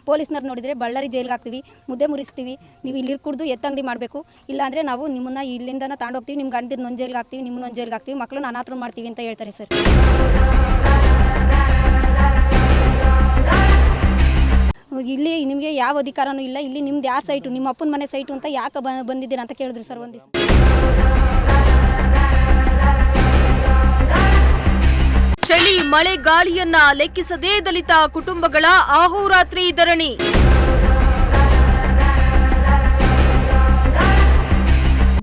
ಪೊಲೀಸ್ನವ್ರು ನೋಡಿದರೆ ಬಳ್ಳಾರಿ ಜೈಲಿಗೆ ಹಾಕ್ತೀವಿ, ಮುದ್ದೆ ಮುರಿಸ್ತೀವಿ, ನೀವು ಇಲ್ಲಿ ಕುಡಿದು ಎತ್ತಂಗಡಿ ಮಾಡಬೇಕು, ಇಲ್ಲಾಂದರೆ ನಾವು ನಿಮ್ಮನ್ನು ಇಲ್ಲಿಂದ ತಾಂಡೋಗ್ತೀವಿ, ನಿಮ್ಮ ಗಂಡನ ಒಂದು ಜೈಲಿಗೆ ಹಾಕ್ತೀವಿ, ನಿಮ್ಮನ್ನ ಒಂದು ಜೈಲಿಗೆ ಹಾಕ್ತೀವಿ, ಮಕ್ಕಳನ್ನ ಅನಾಥರು ಮಾಡ್ತೀವಿ ಅಂತ ಹೇಳ್ತಾರೆ ಸರ್. ಇಲ್ಲಿ ನಿಮಗೆ ಯಾವ ಅಧಿಕಾರನೂ ಇಲ್ಲ, ಇಲ್ಲಿ ನಿಮ್ದು ಯಾರು ಸೈಟು, ನಿಮ್ಮ ಅಪ್ಪನ ಮನೆ ಸೈಟು ಅಂತ ಯಾಕೆ ಬಂದಿದ್ದೀರಾ ಅಂತ ಕೇಳಿದ್ರು ಸರ್ ಒಂದು ದಿವಸ. ಚಳಿ ಮಳೆ ಗಾಳಿಯನ್ನ ಲೆಕ್ಕಿಸದೆ ದಲಿತ ಕುಟುಂಬಗಳ ಅಹೋರಾತ್ರಿ ಧರಣಿ.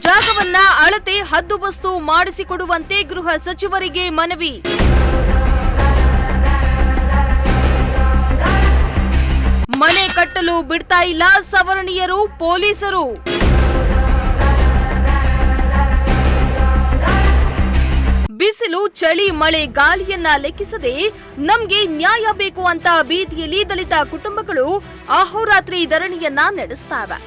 ಜಾಗವನ್ನ ಅಳತೆ ಹದ್ದುಬಸ್ತು ಮಾಡಿಸಿಕೊಡುವಂತೆ ಗೃಹ ಸಚಿವರಿಗೆ ಮನವಿ. ಮನೆ ಕಟ್ಟಲು ಬಿಡ್ತಾ ಇಲ್ಲ ಸವರ್ಣೀಯರು, ಪೊಲೀಸರು. ಬಿಸಿಲು ಚಳಿ ಮಳೆ ಗಾಳಿಯನ್ನ ಲೆಕ್ಕಿಸದೆ ನಮ್ಗೆ ನ್ಯಾಯ ಬೇಕು ಅಂತ ಬೀದಿಯಲ್ಲಿ ದಲಿತ ಕುಟುಂಬಗಳು ಅಹೋರಾತ್ರಿ ಧರಣಿಯನ್ನ ನಡೆಸ್ತಾವೆ.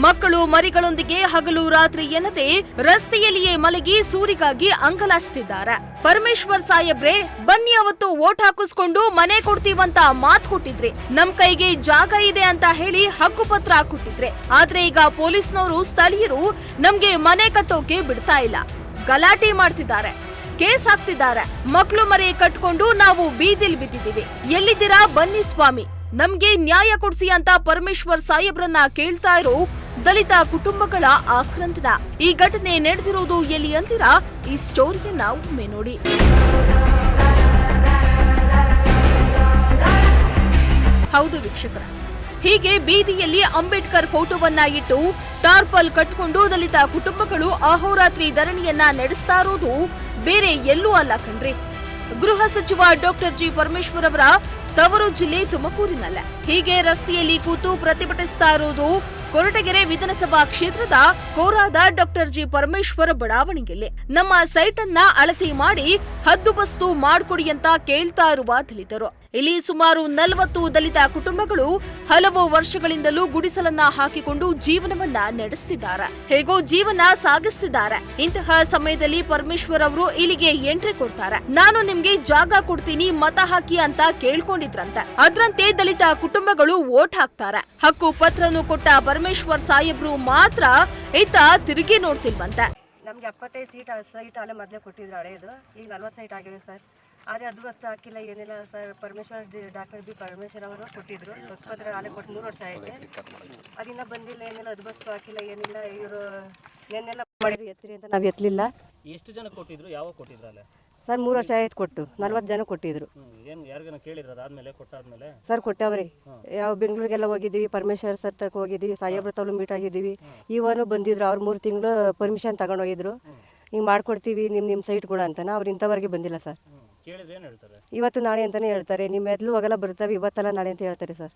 ಮಕ್ಕಳು ಮರಿಗಳೊಂದಿಗೆ ಹಗಲು ರಾತ್ರಿ ಎನ್ನದೆ ರಸ್ತೆಯಲ್ಲಿಯೇ ಮಲಗಿ ಸೂರಿಗಾಗಿ ಅಂಗಲಾಚಿಸಿದ್ದಾರೆ. ಪರಮೇಶ್ವರ್ ಸಾಹೇಬ್ರೆ, ಬನ್ನಿ ಅವತ್ತು ವೋಟ್ ಹಾಕಿಸ್ಕೊಂಡು ಮನೆ ಕೊಡ್ತೀವಂತ ಮಾತು ಕೊಟ್ಟಿದ್ರಿ, ನಮ್ ಕೈಗೆ ಜಾಗ ಇದೆ ಅಂತ ಹೇಳಿ ಹಕ್ಕುಪತ್ರ ಕೊಟ್ಟಿದ್ರೆ. ಆದ್ರೆ ಈಗ ಪೊಲೀಸ್ನವರು ಸ್ಥಳೀಯರು ನಮ್ಗೆ ಮನೆ ಕಟ್ಟೋಕೆ ಬಿಡ್ತಾ ಇಲ್ಲ, ಗಲಾಟೆ ಮಾಡ್ತಿದ್ದಾರೆ, ಕೇಸ್ ಹಾಕ್ತಿದ್ದಾರೆ. ಮಕ್ಕಳು ಮರಿ ಕಟ್ಕೊಂಡು ನಾವು ಬೀದಿಲ್ ಬಿದ್ದಿದ್ದೀವಿ, ಎಲ್ಲಿದ್ದೀರಾ ಬನ್ನಿ ಸ್ವಾಮಿ, ನಮ್ಗೆ ನ್ಯಾಯ ಕೊಡ್ಸಿ ಅಂತ ಪರಮೇಶ್ವರ್ ಸಾಹೇಬ್ರನ್ನ ಕೇಳ್ತಾ ಇರೋ ದಲಿತ ಕುಟುಂಬಗಳ ಆಕ್ರಂದನ. ಈ ಘಟನೆ ನಡೆದಿರುವುದು ಎಲ್ಲಿ ಅಂತೀರಾ? ಈ ಸ್ಟೋರಿಯನ್ನ ಒಮ್ಮೆ ನೋಡಿ. ಹೌದು ವೀಕ್ಷಕರ, ಹೀಗೆ ಬೀದಿಯಲ್ಲಿ ಅಂಬೇಡ್ಕರ್ ಫೋಟೋವನ್ನ ಇಟ್ಟು ಟಾರ್ಪಲ್ ಕಟ್ಕೊಂಡು ದಲಿತ ಕುಟುಂಬಗಳು ಅಹೋರಾತ್ರಿ ಧರಣಿಯನ್ನ ನಡೆಸ್ತಾ ಇರೋದು ಬೇರೆ ಎಲ್ಲೂ ಅಲ್ಲ ಕಣ್ರಿ. ಗೃಹ ಸಚಿವ ಡಾಕ್ಟರ್ ಜಿ ಪರಮೇಶ್ವರ್ ಅವರ ತವರು ಜಿಲ್ಲೆ ತುಮಕೂರಿನಲ್ಲ. ಹೀಗೆ ರಸ್ತೆಯಲ್ಲಿ ಕೂತು ಪ್ರತಿಭಟಿಸ್ತಾ ಇರೋದು ಕೊರಟಗೆರೆ ವಿಧಾನಸಭಾ ಕ್ಷೇತ್ರದ ಕೋರಾದ ಡಾಕ್ಟರ್ ಜಿ ಪರಮೇಶ್ವರ ಬಡಾವಣೆಯಲ್ಲಿ. ನಮ್ಮ ಸೈಟ್ ಅನ್ನ ಅಳತೆ ಮಾಡಿ ಹದ್ದುಬಸ್ತು ಮಾಡ್ಕೊಡಿ ಅಂತ ಕೇಳ್ತಾ ಇರುವ ದಲಿತರು. ಇಲ್ಲಿ ಸುಮಾರು 40 ದಲಿತ ಕುಟುಂಬಗಳು ಹಲವು ವರ್ಷಗಳಿಂದಲೂ ಗುಡಿಸಲನ್ನ ಹಾಕಿಕೊಂಡು ಜೀವನವನ್ನ ನಡೆಸುತ್ತಿದ್ದಾರೆ, ಹೇಗೋ ಜೀವನ ಸಾಗಿಸುತ್ತಿದ್ದಾರೆ. ಇಂತಹ ಸಮಯದಲ್ಲಿ ಪರಮೇಶ್ವರ್ ಅವರು ಇಲ್ಲಿಗೆ ಎಂಟ್ರಿ ಕೊಡ್ತಾರೆ. ನಾನು ನಿಮ್ಗೆ ಜಾಗ ಕೊಡ್ತೀನಿ, ಮತ ಹಾಕಿ ಅಂತ ಕೇಳ್ಕೊಂಡಿದ್ರಂತೆ. ಅದ್ರಂತೆ ದಲಿತ ಕುಟುಂಬಗಳು ವೋಟ್ ಹಾಕ್ತಾರೆ. ಹಕ್ಕು ಪತ್ರನು ಕೊಟ್ಟ ಪರಮೇಶ್ವರ್ ಸಾಹೇಬ್ರು ಮಾತ್ರ ಇತ್ತ ತಿರುಗಿ ನೋಡ್ತಿಲ್ವಂತೆ. ನಮ್ಗೆ 75 ಸೈಟ್ ಅಲ್ಲೇ ಮೊದಲೇ ಕೊಟ್ಟಿದ್ರು, ಹಳೆಯದು. ಈಗ 40 ಸೈಟ್ ಆಗಿದೆ ಸರ್. ಆದರೆ ಅದು ವಸ್ತು ಹಾಕಿಲ್ಲ, ಏನಿಲ್ಲ sir. Parameshwar doctor B Parameshwar ಅವರು ಕೊಟ್ಟಿದ್ರು, ಹಕ್ಕುಪತ್ರ ಅಲ್ಲೇ ಕೊಟ್ಟು 3 ವರ್ಷ ಆಯ್ತು. ಅದಿನ್ನ ಬಂದಿಲ್ಲ, ಏನಿಲ್ಲ, ಅದು ವಸ್ತು ಹಾಕಿಲ್ಲ, ಏನಿಲ್ಲ. ಇವರು ಏನೆಲ್ಲ ಮಾಡಿದ್ರು ಎತ್ತರಿ ಅಂತ ನಾವು ಎತ್ತಲಿಲ್ಲ. ಎಷ್ಟು ಜನ ಕೊಟ್ಟಿದ್ರು, ಯಾವಾಗ ಕೊಟ್ಟಿದ್ರು ಅಲ್ಲೇ ಸರ್? 3 ವರ್ಷ ಆಯ್ತು ಕೊಟ್ಟು, 40 ಜನ ಕೊಟ್ಟಿದ್ರು. ಏನು ಯಾರಿಗಾನ ಕೇಳಿದ್ರು ಅದಾದ್ಮೇಲೆ ಕೊಟ್ಟಾದ್ಮೇಲೆ? ಸರ್ ಕೊಟ್ಟವ್ರಿ. ಯಾವ ಬೆಂಗಳೂರಿಗೆಲ್ಲ ಹೋಗಿದ್ದೀವಿ, ಪರಮೇಶ್ವರ್ ಸರ್ ತಕ್ಕ ಹೋಗಿದ್ದೀವಿ, ಸಾಹೇಬ್ರ ತಲು ಮೀಟ್ ಆಗಿದ್ದೀವಿ. ಇವನು ಬಂದಿದ್ರು, ಅವ್ರು 3 ತಿಂಗಳು ಪರ್ಮಿಷನ್ ತಗೊಂಡೋಗಿದ್ರು, ಹಿಂಗೆ ಮಾಡ್ಕೊಡ್ತೀವಿ ನಿಮ್ಮ ಸೈಟ್ ಕೂಡ ಅಂತ. ಅವ್ರು ಇಂಥವರೆಗೆ ಬಂದಿಲ್ಲ ಸರ್. ಇವತ್ತು ನಾಳೆ ಅಂತಾನೆ ಹೇಳ್ತಾರೆ. ನಿಮ್ಮ ಎದ್ಲು ಹೋಗಲ್ಲ ಬರ್ತವೆ, ಇವತ್ತಲ್ಲ ನಾಳೆ ಅಂತ ಹೇಳ್ತಾರೆ ಸರ್.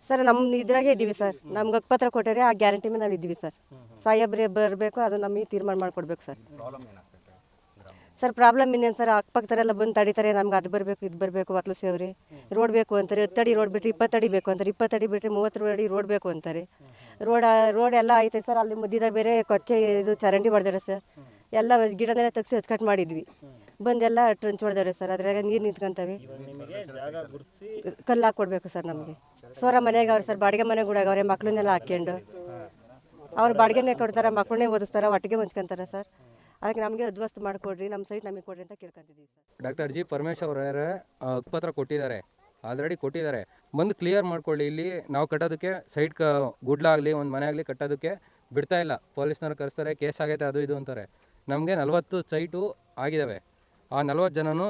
ಸರ್ ನಮ್ಮ ಇದ್ರಾಗೆ ಇದ್ದೀವಿ ಸರ್. ನಮ್ಗೆ ಹಕ್ಕುಪತ್ರ ಕೊಟ್ಟರೆ ಆ ಗ್ಯಾರಂಟಿ ಮೇಲೆ ನಾವು ಇದ್ದೀವಿ ಸರ್. ಸಾಹೇಬ್ರೆ ಬರಬೇಕು, ಅದು ನಮಗೆ ತೀರ್ಮಾನ ಮಾಡ್ಕೊಡ್ಬೇಕು ಸರ್. ಸರ್ ಪ್ರಾಬ್ಲಮ್ ಇನ್ನೇನು ಸರ್, ಅಕ್ಕಪಕ್ಕದರೆಲ್ಲ ಬಂದು ತಡಿತಾರೆ, ನಮ್ಗೆ ಅದು ಬರಬೇಕು ಇದು ಬರಬೇಕು, ಒತ್ತಲು ಸೇವ್ರಿ ರೋಡ್ ಬೇಕು ಅಂತಾರೆ. 10 ಅಡಿ ರೋಡ್ ಬಿಟ್ಟರೆ 20 ಅಡಿ ಬೇಕು ಅಂತಾರೆ, 20 ಅಡಿ ಬಿಟ್ಟರೆ 30 ಅಡಿ ರೋಡ್ ಬೇಕು ಅಂತಾರೆ. ರೋಡ್ ಎಲ್ಲ ಐತೆ ಸರ್. ಅಲ್ಲಿ ಮಧ್ಯದಾಗ ಬೇರೆ ಕೊಚ್ಚೆ ಇದು ಚರಂಡಿ ಹೊಡೆದಾರೆ ಸರ್. ಎಲ್ಲ ಗಿಡನೆಲ್ಲ ತೆಗ್ಸಿ ಹಚ್ಕಟ್ ಮಾಡಿದ್ವಿ, ಬಂದೆಲ್ಲ ಟ್ರಂಚ್ ಹೊಡೆದಾರೆ ಸರ್. ಅದ್ರಾಗ ನೀರು ನಿಂತ್ಕೊಂತವೆ, ಕಲ್ಲು ಹಾಕ್ಕೊಡ್ಬೇಕು ಸರ್ ನಮಗೆ. ಸೋರ ಮನೆಗೆ ಅವ್ರು ಸರ್, ಬಾಡಿಗೆ ಮನೆ ಕೂಡ ಅವ್ರೆ, ಮಕ್ಳನ್ನೆಲ್ಲ ಹಾಕ್ಕೊಂಡು ಅವ್ರು ಬಾಡಿಗೆನೇ ಕೊಡ್ತಾರೆ, ಮಕ್ಕಳನ್ನೇ ಓದಿಸ್ತಾರೆ, ಒಟ್ಟಿಗೆ ಹೊಂಚ್ಕೊಂತಾರೆ ಸರ್. ಅದಕ್ಕೆ ನಮಗೆ ಅದ್ವಸ್ತು ಮಾಡಿಕೊಡ್ರಿ, ನಮ್ಮ ಸೈಟ್ ನಮಗೆ ಕೊಡ್ರಿ ಅಂತ ಕೇಳ್ಕೊಂತಿದ್ದೀವಿ ಸರ್. ಡಾಕ್ಟರ್ ಜಿ ಪರಮೇಶ್ವರ್ ಅವರೇ ಹಕ್ಕುಪತ್ರ ಕೊಟ್ಟಿದ್ದಾರೆ, ಆಲ್ರೆಡಿ ಕೊಟ್ಟಿದ್ದಾರೆ. ಬಂದು ಕ್ಲಿಯರ್ ಮಾಡ್ಕೊಳ್ಳಿ. ಇಲ್ಲಿ ನಾವು ಕಟ್ಟೋದಕ್ಕೆ ಸೈಟ್ ಗುಡ್ಲಾಗಲಿ ಒಂದು ಮನೆ ಆಗಲಿ ಕಟ್ಟೋದಕ್ಕೆ ಬಿಡ್ತಾ ಇಲ್ಲ. ಪೊಲೀಸ್ನವ್ರು ಕರೆಸ್ತಾರೆ, ಕೇಸ್ ಆಗೈತೆ ಅದು ಇದು ಅಂತಾರೆ. ನಮಗೆ 40 ಸೈಟು ಆಗಿದ್ದಾವೆ. ಆ 40 ಜನನು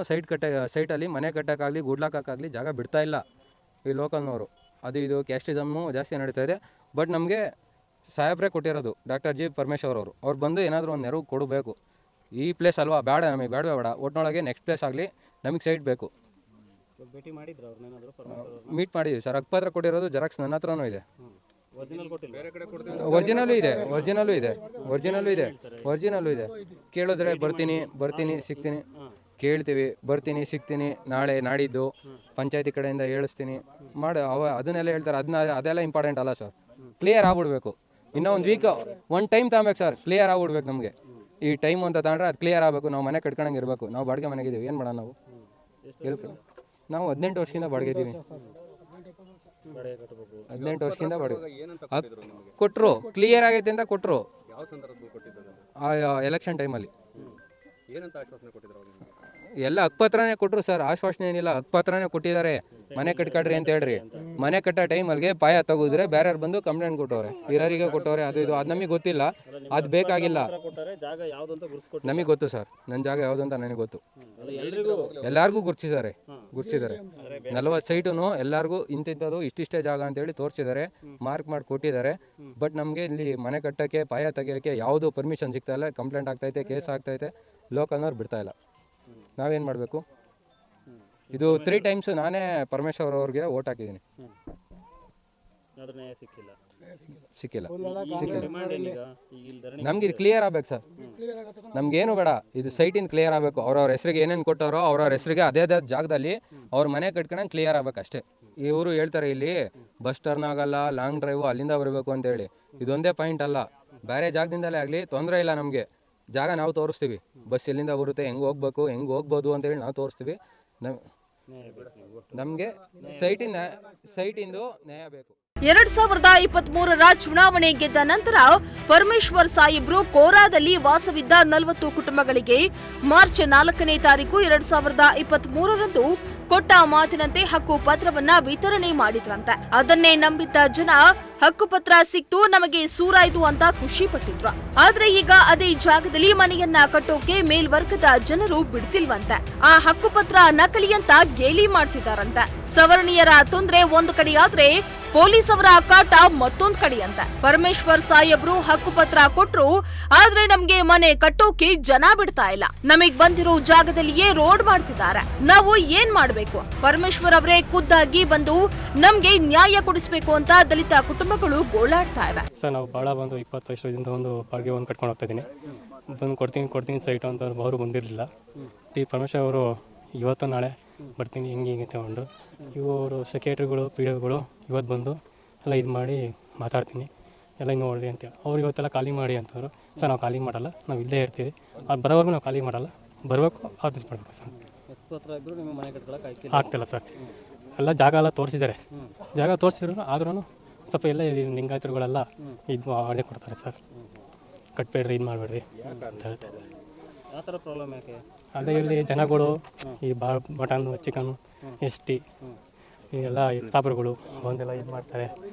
ಸೈಟಲ್ಲಿ ಮನೆ ಕಟ್ಟೋಕ್ಕಾಗಲಿ ಗುಡ್ಲಾಕಾಗಲಿ ಜಾಗ ಬಿಡ್ತಾ ಇಲ್ಲ ಈ ಲೋಕಲ್ನವರು. ಅದು ಇದು ಕ್ಯಾಸ್ಟಿಸಮ್ಮು ಜಾಸ್ತಿ ನಡೀತಾ ಇದೆ. ಬಟ್ ನಮಗೆ ಸಾಹೇಬ್ರೇ ಕೊಟ್ಟಿರೋದು ಡಾಕ್ಟರ್ ಜಿ ಪರಮೇಶ್ವರ್ ಅವರು. ಅವ್ರು ಬಂದು ಏನಾದರೂ ಒಂದು ನೆರವು ಕೊಡಬೇಕು. ಈ ಪ್ಲೇಸ್ ಅಲ್ವಾ, ಬೇಡ ನಮಗೆ ಬೇಡ, ಒಟ್ಟಿನೊಳಗೆ ನೆಕ್ಸ್ಟ್ ಪ್ಲೇಸ್ ಆಗಲಿ, ನಮಗೆ ಸೈಟ್ ಬೇಕು. ಮೀಟ್ ಮಾಡಿದ್ದೀವಿ ಸರ್. ಹಕ್ಕುಪತ್ರ ಕೊಟ್ಟಿರೋದು ಜೆರಾಕ್ಸ್ ನನ್ನ ಹತ್ರನೂ ಇದೆ, ಒರಿಜಿನಲು ಇದೆ. ಕೇಳಿದ್ರೆ ಬರ್ತೀನಿ ಸಿಗ್ತೀನಿ, ಕೇಳ್ತೀವಿ, ಬರ್ತೀನಿ ಸಿಗ್ತೀನಿ, ನಾಳೆ ನಾಡಿದ್ದು ಪಂಚಾಯತಿ ಕಡೆಯಿಂದ ಹೇಳಿಸ್ತೀನಿ ಅದನ್ನೆಲ್ಲ ಹೇಳ್ತಾರೆ. ಅದೆಲ್ಲ ಇಂಪಾರ್ಟೆಂಟ್ ಅಲ್ಲ ಸರ್. ಕ್ಲಿಯರ್ ಆಗ್ಬಿಡ್ಬೇಕು. ಇನ್ನೂ ಒಂದು ವೀಕ್ ಒಂದು ಟೈಮ್ ತಗೊಬೇಕು ಸರ್. ಕ್ಲಿಯರ್ ಆಗ್ಬಿಡ್ಬೇಕು ನಮಗೆ. ಈ ಟೈಮ್ ಅಂತ ತಗೊಂಡ್ರೆ ಅದು ಕ್ಲಿಯರ್ ಆಗಬೇಕು. ನಾವು ಮನೆ ಕಟ್ಕೊಂಡಂಗೆ ಇರಬೇಕು. ನಾವು ಬಾಡಿಗೆ ಮನೆಗಿದ್ದೀವಿ, ಏನು ಮಾಡೋಣ ನಾವು? ನಾವು 18 ವರ್ಷದಿಂದ ಬಾಡಿಗೆ ಇದ್ದೀವಿ. 18 ವರ್ಷದಿಂದ ಬಾಡಿಗೆ ಕೊಟ್ಟರು, ಕ್ಲಿಯರ್ ಆಗೈತೆ ಅಂತ ಕೊಟ್ಟರು. ಎಲೆಕ್ಷನ್ ಟೈಮಲ್ಲಿ ಎಲ್ಲ ಹಕ್ಕುಪತ್ರನೇ ಕೊಟ್ಟರು ಸರ್. ಆಶ್ವಾಸನೆ ಏನಿಲ್ಲ, ಹಕ್ಕುಪತ್ರನೇ ಕೊಟ್ಟಿದ್ದಾರೆ. ಮನೆ ಕಟ್ಕೊಡ್ರಿ ಅಂತ ಹೇಳ್ರಿ. ಮನೆ ಕಟ್ಟೋ ಟೈಮಲ್ಲಿಗೆ ಪಾಯ ತೆಗೆದ್ರೆ ಬೇರೆ ಬಂದು ಕಂಪ್ಲೇಂಟ್ ಕೊಟ್ಟವ್ರೆ, ಇರೋರಿಗೆ ಕೊಟ್ಟವ್ರೆ. ಅದು ಇದು ಅದು ನಮಗೆ ಗೊತ್ತಿಲ್ಲ, ಅದು ಬೇಕಾಗಿಲ್ಲ. ನಮಗೆ ಗೊತ್ತು ಸರ್, ನನ್ನ ಜಾಗ ಯಾವುದು ಅಂತ ನನಗೆ ಗೊತ್ತು. ಎಲ್ಲರಿಗೂ ಗುರ್ತಿಸಿದ್ದಾರೆ 40 ಸೈಟು ಎಲ್ಲರಿಗೂ ಇಂತಿಂಥದ್ದು ಇಷ್ಟಿಷ್ಟೇ ಜಾಗ ಅಂತೇಳಿ ತೋರಿಸಿದ್ದಾರೆ, ಮಾರ್ಕ್ ಮಾಡಿ ಕೊಟ್ಟಿದ್ದಾರೆ. ಬಟ್ ನಮಗೆ ಇಲ್ಲಿ ಮನೆ ಕಟ್ಟೋಕ್ಕೆ ಪಾಯ ತೆಗಿಯೋಕ್ಕೆ ಯಾವುದು ಪರ್ಮಿಷನ್ ಸಿಗ್ತಾ ಇಲ್ಲ. ಕಂಪ್ಲೇಂಟ್ ಆಗ್ತೈತೆ, ಕೇಸ್ ಆಗ್ತೈತೆ, ಲೋಕಲ್ನವ್ರು ಬಿಡ್ತಾ ಇಲ್ಲ. ನಾವೇನು ಮಾಡಬೇಕು? ಇದು 3 ಟೈಮ್ಸ್ ನಾನೇ ಪರಮೇಶ್ವರ್ ಅವ್ರಿಗೆ ವೋಟ್ ಹಾಕಿದ್ದೀನಿ, ಸಿಕ್ಕಿಲ್ಲ. ನಮ್ಗೆ ಇದು ಕ್ಲಿಯರ್ ಆಗ್ಬೇಕು ಸರ್. ನಮ್ಗೇನು ಬೇಡ, ಇದು ಸೈಟಿಂದ ಕ್ಲಿಯರ್ ಆಗಬೇಕು. ಅವ್ರವ್ರ ಹೆಸರಿಗೆ ಏನೇನು ಕೊಟ್ಟವ್ರೋ ಅವ್ರವ್ರ ಹೆಸರಿಗೆ ಅದೇ ಜಾಗದಲ್ಲಿ ಅವ್ರ ಮನೆ ಕಟ್ಕೊಂಡಂಗೆ ಕ್ಲಿಯರ್ ಆಗ್ಬೇಕು ಅಷ್ಟೇ. ಇವರು ಹೇಳ್ತಾರೆ ಇಲ್ಲಿ ಬಸ್ ಟರ್ನ್ ಆಗಲ್ಲ, ಲಾಂಗ್ ಡ್ರೈವ್ ಅಲ್ಲಿಂದ ಬರಬೇಕು ಅಂತೇಳಿ. ಇದೊಂದೇ ಪಾಯಿಂಟ್ ಅಲ್ಲ, ಬೇರೆ ಜಾಗದಿಂದಲೇ ಆಗಲಿ ತೊಂದರೆ ಇಲ್ಲ. ನಮಗೆ ಜಾಗ ನಾವು ತೋರಿಸ್ತೀವಿ, ಬಸ್ ಎಲ್ಲಿಂದ ಬರುತ್ತೆ, ಹೆಂಗೆ ಹೋಗ್ಬೇಕು, ಹೆಂಗೆ ಹೋಗ್ಬೋದು ಅಂತೇಳಿ ನಾವು ತೋರಿಸ್ತೀವಿ. ನಮಗೆ ಸೈಟಿಂದು ನ್ಯಾಯ ಬೇಕು. 2023ರ ಚುನಾವಣೆ ಗೆದ್ದ ನಂತರ ಪರಮೇಶ್ವರ್ ಸಾಹೇಬ್ರು ಕೋರಾದಲ್ಲಿ ವಾಸವಿದ್ದ 40 ಕುಟುಂಬಗಳಿಗೆ ಮಾರ್ಚ್ 4ನೇ ತಾರೀಕು 2023ರಂದು ಕೊಟ್ಟ ಮಾತಿನಂತೆ ಹಕ್ಕು ಪತ್ರವನ್ನ ವಿತರಣೆ ಮಾಡಿದ್ರಂತೆ. ಅದನ್ನೇ ನಂಬಿದ್ದ ಜನ ಹಕ್ಕುಪತ್ರ ಸಿಕ್ತು, ನಮಗೆ ಸೂರಾಯ್ತು ಅಂತ ಖುಷಿ ಪಟ್ಟಿದ್ರು. ಆದ್ರೆ ಈಗ ಅದೇ ಜಾಗದಲ್ಲಿ ಮನೆಯನ್ನ ಕಟ್ಟೋಕೆ ಮೇಲ್ವರ್ಗದ ಜನರು ಬಿಡ್ತಿಲ್ವಂತೆ. ಆ ಹಕ್ಕುಪತ್ರ ನಕಲಿ ಅಂತ ಗೇಲಿ ಮಾಡ್ತಿದಾರಂತೆ. ಸವರ್ಣೀಯರ ತೊಂದ್ರೆ ಒಂದು ಕಡೆಯಾದ್ರೆ ಪೊಲೀಸ್ ಅವರ ಕಾಟ ಮತ್ತೊಂದ್ ಕಡೆಯಂತೆ. ಪರಮೇಶ್ವರ್ ಸಾಹೇಬ್ರು ಹಕ್ಕುಪತ್ರ ಕೊಟ್ರು, ಆದ್ರೆ ನಮ್ಗೆ ಮನೆ ಕಟ್ಟೋಕೆ ಜನ ಬಿಡ್ತಾ ಇಲ್ಲ. ನಮಗ್ ಬಂದಿರೋ ಜಾಗದಲ್ಲಿಯೇ ರೋಡ್ ಮಾಡ್ತಿದ್ದಾರೆ. ನಾವು ಏನ್ ಮಾಡ್ಬೇಕು? ಪರಮೇಶ್ವರ್ ಅವರೇ ಖುದ್ದಾಗಿ ಬಂದು ನಮ್ಗೆ ನ್ಯಾಯ ಕೊಡಿಸ್ಬೇಕು ಅಂತ ದಲಿತ ಕುಟುಂಬಗಳು ಗೋಳಾಡ್ತಾ ಇವೆ. ಸರ್, ನಾವು ಭಾಳ ಬಂದು 20 ವರ್ಷದಿಂದ ಒಂದು ಬಾಡಿಗೆ ಒಂದು ಕಟ್ಕೊಂಡು ಹೋಗ್ತಾ ಇದ್ದೀನಿ. ಬಂದು ಕೊಡ್ತೀನಿ ಸೈಟು ಅಂತ ಅವರು ಬಂದಿರಲಿಲ್ಲ. ಪರಮೇಶ್ವರ್ ಅವರು ಇವತ್ತು ನಾಳೆ ಬರ್ತೀನಿ ಹಿಂಗೆ ತಗೊಂಡು ಇವರು ಸೆಕ್ರೆಟ್ರಿಗಳು ಪಿ ಡಿ ಒಗಳು ಇವತ್ತು ಬಂದು ಎಲ್ಲ ಇದು ಮಾಡಿ ಮಾತಾಡ್ತೀನಿ ಎಲ್ಲ ಹಿಂಗೆ ನೋಡ್ರಿ ಅಂತೇಳಿ ಅವ್ರು ಇವತ್ತೆಲ್ಲ ಖಾಲಿ ಮಾಡಿ ಅಂತಂದರು. ಸರ್, ನಾವು ಖಾಲಿ ಮಾಡಲ್ಲ, ನಾವು ಇಲ್ಲೇ ಇರ್ತೀವಿ. ಅದು ಬರೋವರೆಗೂ ನಾವು ಖಾಲಿ ಮಾಡಲ್ಲ, ಬರಬೇಕು ಆಫೀಸ್ ಮಾಡಬೇಕು ಸರ್. ಆಗ್ತಿಲ್ಲ ಸರ್, ಎಲ್ಲ ಜಾಗ ಎಲ್ಲ ತೋರಿಸಿದ್ದಾರೆ. ಜಾಗ ತೋರಿಸಿದ್ರು ಆದ್ರೂ ಸ್ವಲ್ಪ ಎಲ್ಲ ಲಿಂಗಾಯತರುಗಳೆಲ್ಲ ಇದು ಆಡೇ ಕೊಡ್ತಾರೆ ಸರ್. ಕಟ್ಬೇಡ್ರಿ, ಇದು ಮಾಡಬೇಡ್ರಿ ಅಂತ ಹೇಳ್ತಾರೆ. ಅದೇ ಇಲ್ಲಿ ಜನಗಳು ಈ ಮಟನ್ನು ಚಿಕನ್ನು ST ಎಲ್ಲ ಸಾಬ್ರುಗಳು ಒಂದೆಲ್ಲ ಇದು ಮಾಡ್ತಾರೆ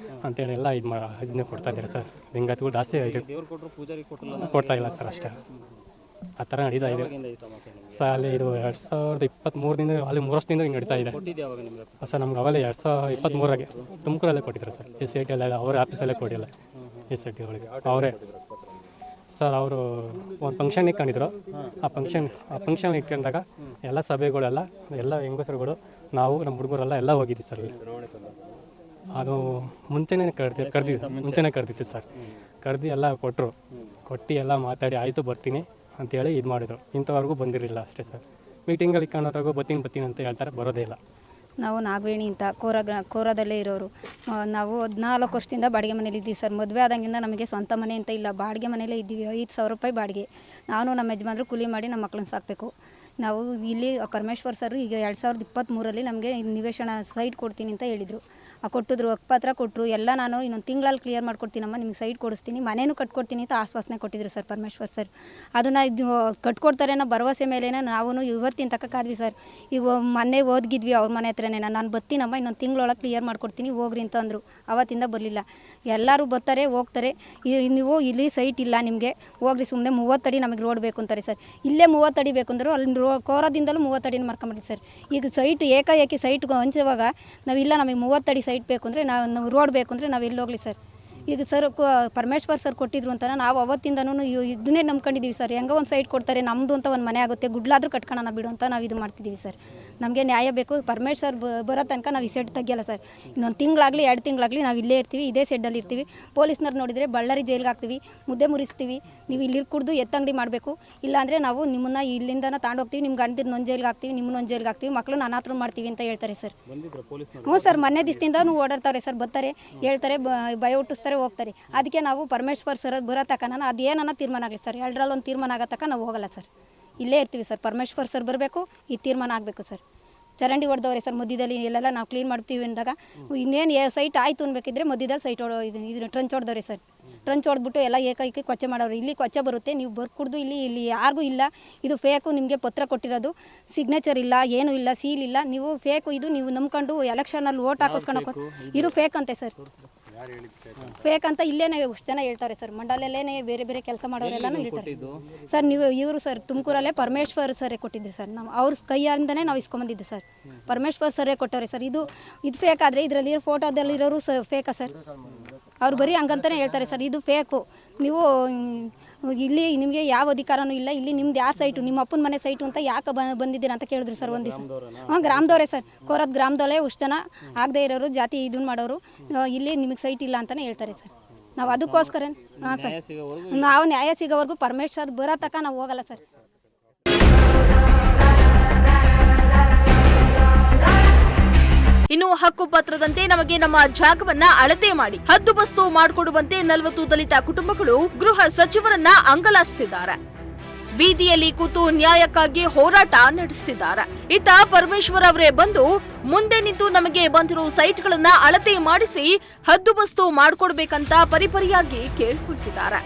ಅಂತೇಳಿ ಎಲ್ಲ ಇದನ್ನೇ ಕೊಡ್ತಾ ಇದ್ದಾರೆ ಸರ್. ಲಿಂಗಾಯತಗಳು ಜಾಸ್ತಿ ಕೊಡ್ತಾ ಇಲ್ಲ ಸರ್, ಅಷ್ಟೇ ಆ ಥರ ನಡೀತಾ ಇದೆ ಸರ್. ಅಲ್ಲಿ ಇದು 2023ದಿಂದ ಅಲ್ಲಿ 3 ವರ್ಷದಿಂದ ಹಿಂಗೆ ನಡೀತಾ ಇದೆ ಸರ್. ನಮ್ಗೆ ಅವೆಲ್ಲ 2023ರಾಗೆ ತುಮಕೂರಲ್ಲೇ ಕೊಟ್ಟಿದ್ರು ಸರ್. SIT ಎಲ್ಲ ಅವರೇ ಆಫೀಸಲ್ಲೇ ಕೊಟ್ಟಿಲ್ಲ. SIT ಒಳಗೆ ಅವರೇ ಸರ್. ಅವರು ಒಂದು ಫಂಕ್ಷನ್ ಇಟ್ಕೊಂಡಿದ್ರು. ಆ ಫಂಕ್ಷನ್ ಇಟ್ಕೊಂಡಾಗ ಎಲ್ಲ ಸಭೆಗಳೆಲ್ಲ ಎಲ್ಲ ಹೆಂಗಸರುಗಳು ನಾವು ನಮ್ಮ ಹುಡುಗರೆಲ್ಲ ಎಲ್ಲ ಹೋಗಿದ್ವಿ ಸರ್. ಅದು ಮುಂಚೆನೇ ಕರೆದಿತ್ತು ಸರ್. ಕರೆದು ಎಲ್ಲ ಕೊಟ್ಟು ಎಲ್ಲ ಮಾತಾಡಿ ಆಯಿತು ಬರ್ತೀನಿ ಅಂತೇಳಿ ಇದು ಮಾಡಿದ್ರು. ಇಂಥವ್ರಿಗೂ ಬಂದಿರಲಿಲ್ಲ ಅಷ್ಟೇ ಸರ್. ಮೀಟಿಂಗಲ್ಲಿ ಇಟ್ಕೊಂಡವ್ರಿಗೂ ಬರ್ತೀನಿ ಅಂತ ಹೇಳ್ತಾರೆ, ಬರೋದೇ ಇಲ್ಲ. ನಾವು ನಾಗವೇಣಿ ಅಂತ ಕೋರಾದಲ್ಲೇ ಇರೋರು. ನಾವು 14 ವರ್ಷದಿಂದ ಬಾಡಿಗೆ ಮನೇಲಿ ಇದ್ದೀವಿ ಸರ್. ಮದುವೆ ಆದಂಗಿಂದ ನಮಗೆ ಸ್ವಂತ ಮನೆ ಅಂತ ಇಲ್ಲ, ಬಾಡಿಗೆ ಮನೇಲೇ ಇದ್ದೀವಿ. 5,000 ರೂಪಾಯಿ ಬಾಡಿಗೆ. ನಾನು ನಮ್ಮ ಯಜಮಾನ್ರು ಕೂಲಿ ಮಾಡಿ ನಮ್ಮ ಮಕ್ಕಳನ್ನ ಸಾಕಬೇಕು. ನಾವು ಇಲ್ಲಿ ಪರಮೇಶ್ವರ್ ಸರ್ ಈಗ 2023ರಲ್ಲಿ ನಮಗೆ ನಿವೇಶನ ಸೈಟ್ ಕೊಡ್ತೀನಿ ಅಂತ ಹೇಳಿದರು. ಕೊಟ್ಟಿದ್ರು, ಹಕ್ಕುಪತ್ರ ಕೊಟ್ಟರು ಎಲ್ಲ. ನಾನು ಇನ್ನೊಂದು ತಿಂಗಳಲ್ಲಿ ಕ್ಲಿಯರ್ ಮಾಡ್ಕೊಡ್ತೀನಮ್ಮ, ನಿಮ್ಗೆ ಸೈಟ್ ಕೊಡಿಸ್ತೀನಿ, ಮನೇನೂ ಕಟ್ಕೊಡ್ತೀನಿ ಅಂತ ಆಶ್ವಾಸನೆ ಕೊಟ್ಟಿದ್ರು ಸರ್ ಪರಮೇಶ್ವರ್ ಸರ್. ಅದನ್ನು ಇದು ಕಟ್ಕೊಡ್ತಾರೆ ಅನ್ನೋ ಭರವಸೆ ಮೇಲೇ ನಾವು ಇವತ್ತಿನ ತಕ್ಕ ಕಾದ್ವಿ ಸರ್. ಈಗ ಮೊನ್ನೆ ಓದ್ಗಿದ್ವಿ ಅವ್ರ ಮನೆ ಹತ್ರನೇ. ನಾನು ಬರ್ತೀನಮ್ಮ, ಇನ್ನೊಂದು ತಿಂಗಳೊಳಗೆ ಕ್ಲಿಯರ್ ಮಾಡ್ಕೊಡ್ತೀನಿ ಹೋಗ್ರಿ ಅಂತ ಅಂದರು. ಅವತ್ತಿಂದ ಬರಲಿಲ್ಲ. ಎಲ್ಲರೂ ಬರ್ತಾರೆ ಹೋಗ್ತಾರೆ. ನೀವು ಇಲ್ಲಿ ಸೈಟ್ ಇಲ್ಲ ನಿಮಗೆ, ಹೋಗ್ರಿ ಸುಮ್ಮನೆ 30 ಅಡಿ ನಮಗೆ ರೋಡ್ ಬೇಕು ಅಂತಾರೆ ಸರ್. ಇಲ್ಲೇ 30 ಅಡಿ ಬೇಕು ಅಂದರು. ಅಲ್ಲಿ ಕೋರದಿಂದಲೂ 30 ಅಡಿನ ಮಾಡ್ಕೊಂಬಿಡಿ ಸರ್. ಈಗ ಸೈಟ್ ಏಕಾಏಕಿ ಸೈಟ್ಗೆ ಹಂಚುವಾಗ ನಾವಿಲ್ಲ, ನಮಗೆ 30 ಅಡಿ ಸೈಟ್ ಬೇಕು ಅಂದರೆ ನಾವು ರೋಡ್ ಬೇಕು ಅಂದರೆ ನಾವು ಎಲ್ಲಿ ಹೋಗಲಿ ಸರ್. ಈಗ ಸರ್ ಪರಮೇಶ್ವರ್ ಸರ್ ಕೊಟ್ಟಿದ್ರು ಅಂತ ನಾವು ಅವತ್ತಿಂದನೂ ಇದನ್ನೇ ನಂಬ್ಕೊಂಡಿದ್ದೀವಿ ಸರ್. ಹೆಂಗೋ ಒಂದು ಸೈಟ್ ಕೊಡ್ತಾರೆ, ನಮ್ಮದು ಅಂತ ಒಂದು ಮನೆ ಆಗುತ್ತೆ, ಗುಡ್ಲಾದರೂ ಕಟ್ಕೊಳ್ಳೋಣ ಬಿಡು ಅಂತ ನಾವು ಇದು ಮಾಡ್ತಿದ್ದೀವಿ ಸರ್. ನಮಗೆ ನ್ಯಾಯ ಬೇಕು. ಪರಮೇಶ್ವರ್ ಬರೋ ತನಕ ನಾವು ಈ ಸೆಡ್ ತೆಗಿಯಲ್ಲ ಸರ್. ಇನ್ನೊಂದು ತಿಂಗಳಾಗಲಿ 2 ತಿಂಗಳಾಗಲಿ ನಾವು ಇಲ್ಲೇ ಇರ್ತೀವಿ, ಇದೇ ಸೆಡ್ಡಲ್ಲಿ ಇರ್ತೀವಿ. ಪೊಲೀಸ್ನವ್ರು ನೋಡಿದರೆ ಬಳ್ಳಾರಿ ಜೈಲಿಗೆ ಹಾಕ್ತೀವಿ, ಮುದ್ದೆ ಮುರಿಸ್ತೀವಿ. ನೀವು ಇಲ್ಲಿ ಕುಡ್ದು ಎತ್ತಂಗಡಿ ಮಾಡಬೇಕು, ಇಲ್ಲಾಂದರೆ ನಾವು ನಿಮ್ಮನ್ನು ಇಲ್ಲಿಂದನೇ ತಗೊಂಡೋಗ್ತೀವಿ, ನಿಮ್ಮ ಗಂಡದಿರನ್ನೊಂದು ಜೈಲಿಗೆ ಹಾಕ್ತೀವಿ, ನಿಮ್ಮನ್ನೊಂದು ಜೈಲಿಗೆ ಹಾಕ್ತೀವಿ, ಮಕ್ಕಳನ್ನ ಅನಾಥರು ಮಾಡ್ತೀವಿ ಅಂತ ಹೇಳ್ತಾರೆ ಸರ್. ಹ್ಞೂ ಸರ್, ಮೊನ್ನೆ ದಿವಸದಿಂದ ಓಡಾಡ್ತಾರೆ ಸರ್. ಬರ್ತಾರೆ, ಹೇಳ್ತಾರೆ, ಭಯ ಹುಟ್ಟಿಸ್ತಾರೆ, ಹೋಗ್ತಾರೆ. ಅದಕ್ಕೆ ನಾವು ಪರಮೇಶ್ವರ್ ಸರ್ ಬರೋ ತಕ್ಕ ಅದೇನನ್ನ ತೀರ್ಮಾನ ಆಗಲಿ ಸರ್. 2ರಲ್ಲಿ ಒಂದು ತೀರ್ಮಾನ ಆಗೋ ತಕ್ಕ ನಾವು ಹೋಗಲ್ಲ ಸರ್. ಇಲ್ಲೇ ಇರ್ತೀವಿ ಸರ್. ಪರಮೇಶ್ವರ್ ಸರ್ ಬರಬೇಕು, ಈ ತೀರ್ಮಾನ ಆಗಬೇಕು ಸರ್. ಚರಂಡಿ ಹೊಡೆದವ್ರೆ ಸರ್ ಮಧ್ಯದಲ್ಲಿ ಎಲ್ಲೆಲ್ಲ ನಾವು ಕ್ಲೀನ್ ಮಾಡ್ತೀವಿ ಅಂದಾಗ ಇನ್ನೇನು ಸೈಟ್ ಆಯಿತು ಅನ್ಬೇಕಿದ್ರೆ ಮಧ್ಯದಲ್ಲಿ ಸೈಟ್ ಇದು ಟ್ರಂಚ್ ಹೊಡೆದವ್ರೆ ಸರ್. ಟ್ರಂಚ್ ಹೊಡೆದ್ಬಿಟ್ಟು ಎಲ್ಲ ಏಕೈಕಿ ಕೊಚ್ಚೆ ಮಾಡೋರು. ಇಲ್ಲಿ ಕೊಚ್ಚೆ ಬರುತ್ತೆ, ನೀವು ಬರ್ಕುಡ್ದು ಇಲ್ಲಿ ಯಾರಿಗೂ ಇಲ್ಲ, ಇದು ಫೇಕು, ನಿಮಗೆ ಪತ್ರ ಕೊಟ್ಟಿರೋದು, ಸಿಗ್ನೇಚರ್ ಇಲ್ಲ, ಏನೂ ಇಲ್ಲ, ಸೀಲ್ ಇಲ್ಲ, ನೀವು ಫೇಕು, ಇದು ನೀವು ನಂಬ್ಕೊಂಡು ಎಲೆಕ್ಷನಲ್ಲಿ ಓಟ್ ಹಾಕಿಸ್ಕೊಂಡು ಇದು ಫೇಕ್ ಅಂತೆ ಸರ್. ಫೇಕ್ ಅಂತ ಇಲ್ಲೇನೆ ಎಷ್ಟು ಜನ ಹೇಳ್ತಾರೆ ಸರ್. ಮಂಡಲಲ್ಲೇ ಬೇರೆ ಬೇರೆ ಕೆಲಸ ಮಾಡೋರೆಲ್ಲನೂ ಹೇಳ್ತಾರೆ ಸರ್. ನೀವು ಇವರು ಸರ್ ತುಮಕೂರಲ್ಲೇ ಪರಮೇಶ್ವರ್ ಸರೇ ಕೊಟ್ಟಿದ್ದೆ ಸರ್. ನಾವು ಅವ್ರ ಕೈಯಿಂದನೇ ನಾವು ಇಸ್ಕೊಂಬಂದಿದ್ದು ಸರ್. ಪರಮೇಶ್ವರ್ ಸರೇ ಕೊಟ್ಟವ್ರೆ ಸರ್. ಇದು ಫೇಕ್ ಆದರೆ ಇದರಲ್ಲಿ ಫೋಟೋದಲ್ಲಿರೋರು ಫೇಕಾ ಸರ್? ಅವ್ರು ಬರೀ ಹಂಗಂತಲೇ ಹೇಳ್ತಾರೆ ಸರ್, ಇದು ಫೇಕು, ನೀವು ಇಲ್ಲಿ ನಿಮಗೆ ಯಾವ ಅಧಿಕಾರನೂ ಇಲ್ಲ, ಇಲ್ಲಿ ನಿಮ್ದು ಯಾವ ಸೈಟು, ನಿಮ್ಮ ಅಪ್ಪನ ಮನೆ ಸೈಟು ಅಂತ ಯಾಕೆ ಬಂದಿದ್ದೀರಾ ಅಂತ ಕೇಳಿದ್ರು ಸರ್ ಒಂದು ದಿವಸ. ಗ್ರಾಮದವರೇ ಸರ್, ಕೋರದ ಗ್ರಾಮದವರೇ ಅಷ್ಟು ಜನ ಆಗದೆ ಇರೋರು, ಜಾತಿ ಇದನ್ನು ಮಾಡೋರು, ಇಲ್ಲಿ ನಿಮಗೆ ಸೈಟ್ ಇಲ್ಲ ಅಂತಲೇ ಹೇಳ್ತಾರೆ ಸರ್. ನಾವು ಅದಕ್ಕೋಸ್ಕರ ಹಾಂ ಸರ್, ನಾವು ನ್ಯಾಯ ಸಿಗೋವರೆಗೂ ಪರಮೇಶ್ವರ್ ಬರೋ ತನಕ ನಾವು ಹೋಗಲ್ಲ ಸರ್. ಇನ್ನು ಹಕ್ಕು ಪತ್ರದಂತೆ ನಮಗೆ ನಮ್ಮ ಜಾಗವನ್ನ ಅಳತೆ ಮಾಡಿ ಹದ್ದುಬಸ್ತು ಮಾಡಿಕೊಡುವಂತೆ 40 ದಲಿತ ಕುಟುಂಬಗಳು ಗೃಹ ಸಚಿವರನ್ನ ಅಂಗಲಾಚಿಸಿದ್ದಾರೆ. ಬೀದಿಯಲ್ಲಿ ಕೂತು ನ್ಯಾಯಕ್ಕಾಗಿ ಹೋರಾಟ ನಡೆಸುತ್ತಿದ್ದಾರೆ. ಇತ್ತ ಪರಮೇಶ್ವರ್ ಅವರೇ ಬಂದು ಮುಂದೆ ನಿಂತು ನಮಗೆ ಬಂದಿರೋ ಸೈಟ್ಗಳನ್ನ ಅಳತೆ ಮಾಡಿಸಿ ಹದ್ದುಬಸ್ತು ಮಾಡಿಕೊಡ್ಬೇಕಂತ ಪರಿಪರಿಯಾಗಿ ಕೇಳ್ಕೊಳ್ತಿದ್ದಾರೆ.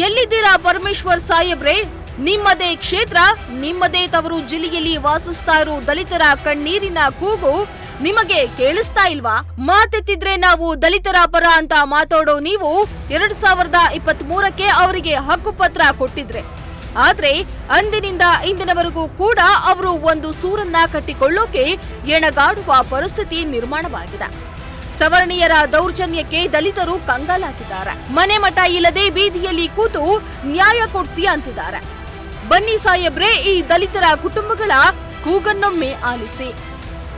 ಎಲ್ಲಿದ್ದೀರಾ ಪರಮೇಶ್ವರ್ ಸಾಹೇಬ್ರೆ? ನಿಮ್ಮದೇ ಕ್ಷೇತ್ರ, ನಿಮ್ಮದೇ ತವರು ಜಿಲ್ಲೆಯಲ್ಲಿ ವಾಸಿಸ್ತಾ ಇರೋ ದಲಿತರ ಕಣ್ಣೀರಿನ ಕೂಗು ನಿಮಗೆ ಕೇಳಿಸ್ತಾ ಇಲ್ವಾ? ಮಾತೆತ್ತಿದ್ರೆ ನಾವು ದಲಿತರ ಪರ ಅಂತ ಮಾತಾಡೋ ನೀವು 2023ಕ್ಕೆ ಅವರಿಗೆ ಹಕ್ಕುಪತ್ರ ಕೊಟ್ಟಿದ್ರೆ, ಆದ್ರೆ ಅಂದಿನಿಂದ ಇಂದಿನವರೆಗೂ ಕೂಡ ಅವರು ಒಂದು ಸೂರನ್ನ ಕಟ್ಟಿಕೊಳ್ಳೋಕೆ ಎಣಗಾಡುವ ಪರಿಸ್ಥಿತಿ ನಿರ್ಮಾಣವಾಗಿದೆ. ಸವರ್ಣೀಯರ ದೌರ್ಜನ್ಯಕ್ಕೆ ದಲಿತರು ಕಂಗಾಲಾಗಿದ್ದಾರೆ. ಮನೆ ಮಠ ಇಲ್ಲದೆ ಬೀದಿಯಲ್ಲಿ ಕೂತು ನ್ಯಾಯ ಕೊಡ್ಸಿ ಅಂತಿದ್ದಾರೆ. ಬನ್ನಿ ಸಾಹೇಬ್ರೆ, ಈ ದಲಿತರ ಕುಟುಂಬಗಳ ಕೂಗನ್ನೊಮ್ಮೆ ಆಲಿಸಿ.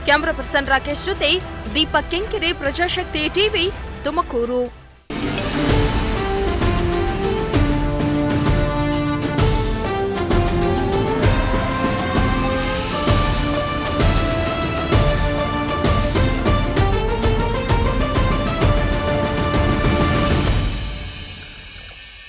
ಕ್ಯಾಮರಾ ಪರ್ಸನ್ ರಾಕೇಶ್ ಜೊತೆ ದೀಪಕ್ ಕೆಂಕೆರೆ, ಪ್ರಜಾಶಕ್ತಿ ಟಿವಿ, ತುಮಕೂರು.